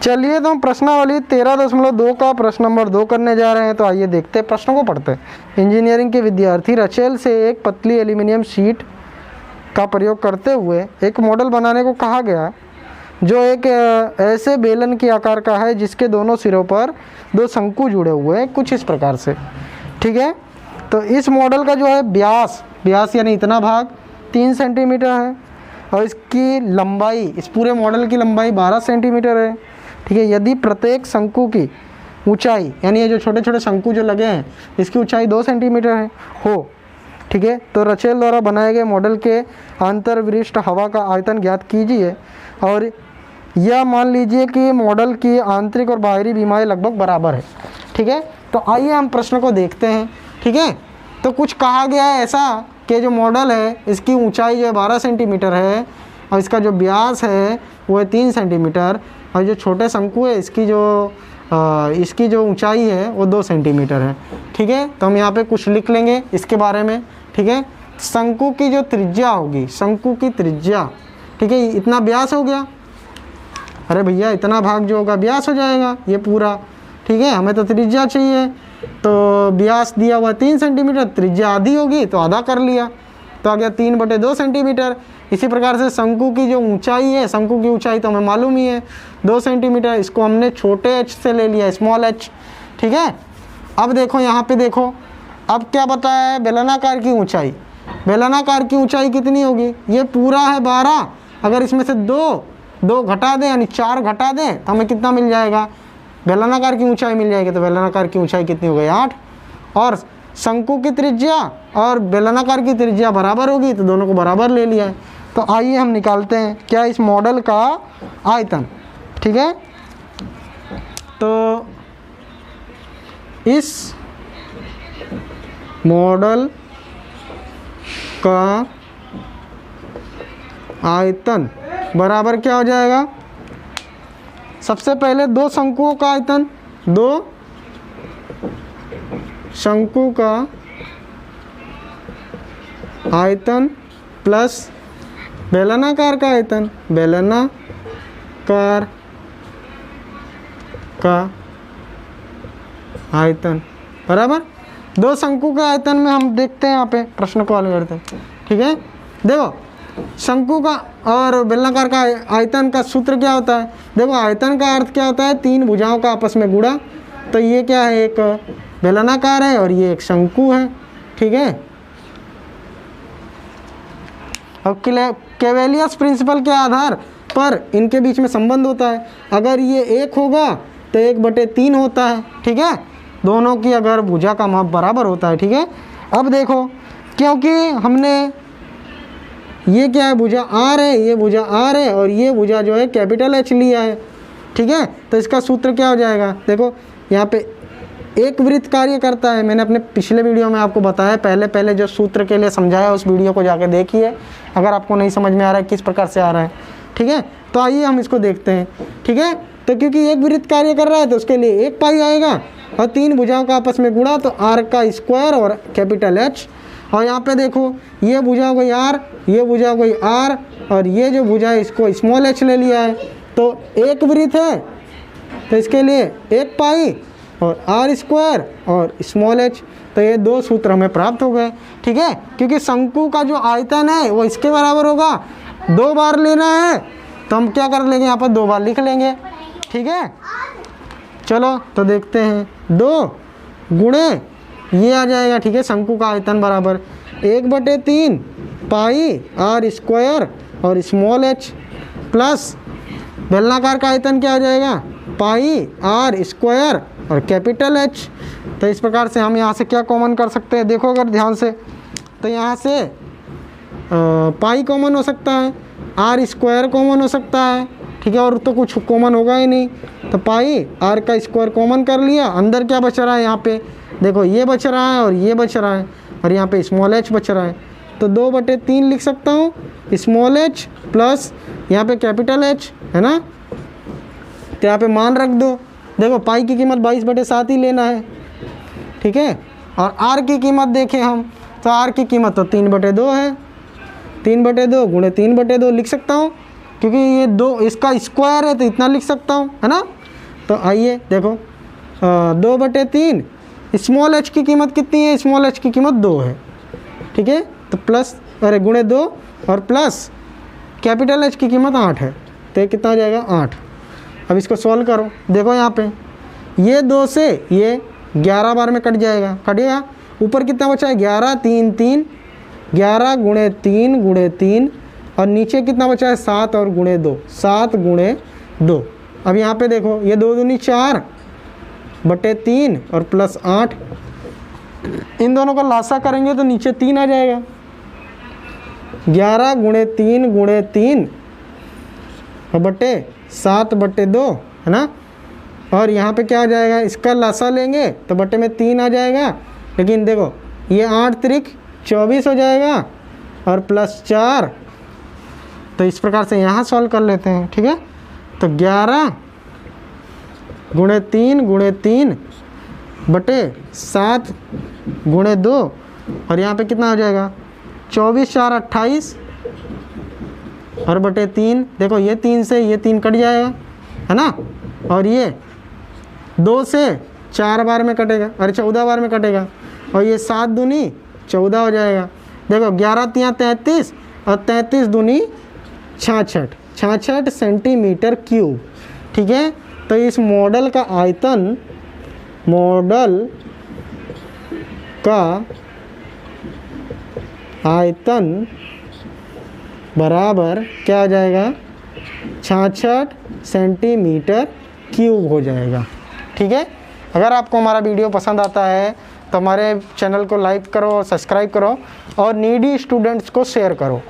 चलिए तो हम प्रश्नावली 13.2 का प्रश्न नंबर 2 करने जा रहे हैं। तो आइए देखते हैं, प्रश्नों को पढ़ते हैं। इंजीनियरिंग के विद्यार्थी रचेल से एक पतली एल्यूमिनियम शीट का प्रयोग करते हुए एक मॉडल बनाने को कहा गया, जो एक ऐसे बेलन के आकार का है जिसके दोनों सिरों पर 2 शंकु जुड़े हुए हैं, कुछ इस प्रकार से। ठीक है, तो इस मॉडल का जो है व्यास यानी इतना भाग 3 सेंटीमीटर है और इसकी लंबाई, इस पूरे मॉडल की लंबाई 12 सेंटीमीटर है। ठीक है, यदि प्रत्येक शंकु की ऊंचाई, यानी ये जो छोटे छोटे शंकु जो लगे हैं, इसकी ऊंचाई 2 सेंटीमीटर है हो। ठीक है, तो रचेल द्वारा बनाए गए मॉडल के अंतर्विशिष्ट हवा का आयतन ज्ञात कीजिए और यह मान लीजिए कि मॉडल की आंतरिक और बाहरी बीमारी लगभग बराबर है। ठीक है, तो आइए हम प्रश्न को देखते हैं। ठीक है, तो कुछ कहा गया है ऐसा कि जो मॉडल है इसकी ऊंचाई जो है 12 सेंटीमीटर है और इसका जो व्यास है वो है 3 सेंटीमीटर और जो छोटे शंकु है इसकी जो ऊंचाई है वो 2 सेंटीमीटर है। ठीक है, तो हम यहाँ पे कुछ लिख लेंगे इसके बारे में। ठीक है, शंकु की जो त्रिज्या होगी, शंकु की त्रिज्या, ठीक है, इतना व्यास हो गया। अरे भैया इतना भाग जो होगा व्यास हो जाएगा ये पूरा। ठीक है, हमें तो त्रिज्या चाहिए, तो व्यास दिया हुआ 3 सेंटीमीटर, त्रिज्या आधी होगी तो आधा कर लिया, तो आ गया 3/2 सेंटीमीटर। इसी प्रकार से शंकु की जो ऊंचाई है, शंकु की ऊंचाई तो हमें मालूम ही है 2 सेंटीमीटर, इसको हमने छोटे h से ले लिया, स्मॉल h। ठीक है, अब देखो यहाँ पे देखो, अब क्या बताया है, बेलनाकार की ऊंचाई। बेलनाकार की ऊंचाई कितनी होगी, ये पूरा है 12, अगर इसमें से दो घटा दें यानी 4 घटा दें तो हमें कितना मिल जाएगा, बेलनाकार की ऊंचाई मिल जाएगी। तो बेलनाकार की ऊंचाई कितनी हो गई, 8, और शंकु की त्रिज्या और बेलनाकार की त्रिज्या बराबर होगी तो दोनों को बराबर ले लिया है। तो आइए हम निकालते हैं क्या इस मॉडल का आयतन। ठीक है, तो इस मॉडल का आयतन बराबर क्या हो जाएगा, सबसे पहले 2 शंकुओं का आयतन, 2 शंकु का आयतन प्लस बेलनाकार का आयतन, बेलनाकार का आयतन बराबर 2 शंकु का आयतन में हम देखते हैं यहाँ पे प्रश्न को हल करते हैं। ठीक है, देखो शंकु का और बेलनाकार का आयतन का सूत्र क्या होता है, देखो आयतन का अर्थ क्या होता है, 3 भुजाओं का आपस में गुणा। तो ये क्या है, एक बेलनाकार है और ये एक शंकु है। ठीक है, अब कैवेलियस प्रिंसिपल के आधार पर इनके बीच में संबंध होता है। अगर ये 1 होगा तो 1/3 होता है। ठीक है, दोनों की अगर भुजा का माप बराबर होता है। ठीक है, अब देखो क्योंकि हमने ये क्या है, भुजा R है, ये भुजा R है और ये भुजा जो है कैपिटल H लिया है। ठीक है, तो इसका सूत्र क्या हो जाएगा, देखो यहाँ पे एक वृत्त कार्य करता है। मैंने अपने पिछले वीडियो में आपको बताया, पहले जो सूत्र के लिए समझाया उस वीडियो को जाके देखिए अगर आपको नहीं समझ में आ रहा है किस प्रकार से आ रहा है। ठीक है, तो आइए हम इसको देखते हैं। ठीक है, तो क्योंकि एक वृत्त कार्य कर रहा है तो उसके लिए 1 पाई आएगा और 3 भुजाओं का आपस में गुणा, तो R का स्क्वायर और कैपिटल H। और यहाँ पे देखो ये भुजा हो गई R, ये भुजा हो गई R और ये जो भुजा है इसको स्मॉल h ले लिया है। तो एक वृत्त है तो इसके लिए 1 पाई और R स्क्वायर और स्मॉल h, तो ये 2 सूत्र हमें प्राप्त हो गए। ठीक है, क्योंकि शंकु का जो आयतन है वो इसके बराबर होगा, 2 बार लेना है तो हम क्या कर लेंगे, यहाँ पर 2 बार लिख लेंगे। ठीक है, चलो तो देखते हैं, 2 गुणे ये आ जाएगा। ठीक है, शंकु का आयतन बराबर 1/3 पाई R स्क्वायर और स्मॉल h प्लस बेलनाकार का आयतन क्या हो जाएगा, पाई R स्क्वायर और कैपिटल H। तो इस प्रकार से हम यहाँ से क्या कॉमन कर सकते हैं, देखो अगर ध्यान से, तो यहाँ से पाई कॉमन हो सकता है, R स्क्वायर कॉमन हो सकता है। ठीक है, और तो कुछ कॉमन होगा ही नहीं, तो पाई R का स्क्वायर कॉमन कर लिया। अंदर क्या बच रहा है, यहाँ पे देखो ये बच रहा है और ये बच रहा है और यहाँ पे स्मॉल h बच रहा है, तो 2/3 लिख सकता हूँ स्मॉल h प्लस यहाँ पे कैपिटल H है ना। तो यहाँ पे मान रख दो, देखो पाई की कीमत 22/7 ही लेना है। ठीक है, और R की कीमत देखें हम, तो R की कीमत तो 3/2 है, 3/2 गुणे 3/2 लिख सकता हूँ। क्योंकि ये 2 इसका स्क्वायर है तो इतना लिख सकता हूँ, है ना। तो आइए देखो 2/3 स्मॉल h की कीमत कितनी है, स्मॉल h की कीमत 2 है, ठीक है। तो प्लस अरे गुणे 2 और प्लस कैपिटल H की कीमत 8 है, तो ये कितना आ जाएगा 8। अब इसको सॉल्व करो, देखो यहाँ पे ये 2 से ये 11 बार में कट जाएगा, कटेगा। ऊपर कितना बचा है 11 3 3 11 गुणे 3 गुणे 3 और नीचे कितना बचा है 7 और गुणे 2 7 गुणे 2। अब यहाँ पे देखो ये 2 दूनी 4/3 और प्लस 8, इन दोनों का लासा करेंगे तो नीचे 3 आ जाएगा। 11 गुणे 3 गुणे 3 बटे 7/2, है ना। और यहाँ पे क्या आ जाएगा, इसका लासा लेंगे तो बटे में 3 आ जाएगा। लेकिन देखो ये 8 त्रिक 24 हो जाएगा और प्लस 4। तो इस प्रकार से यहाँ सॉल्व कर लेते हैं, ठीक है। तो 11 गुणे 3 बटे 7 गुणे 2 और यहाँ पे कितना हो जाएगा 24 4 28 और बटे 3। देखो ये 3 से ये 3 कट जाएगा, है ना। और ये 2 से 4 बार में कटेगा, अरे 14 बार में कटेगा। और ये 7 दूनी 14 हो जाएगा। देखो 11 तियाँ 33 और 33 दूनी 66 सेंटीमीटर क्यूब, ठीक है। तो इस मॉडल का आयतन बराबर क्या हो जाएगा 66 सेंटीमीटर क्यूब हो जाएगा, ठीक है। अगर आपको हमारा वीडियो पसंद आता है तो हमारे चैनल को लाइक करो, सब्सक्राइब करो और नीडी स्टूडेंट्स को शेयर करो।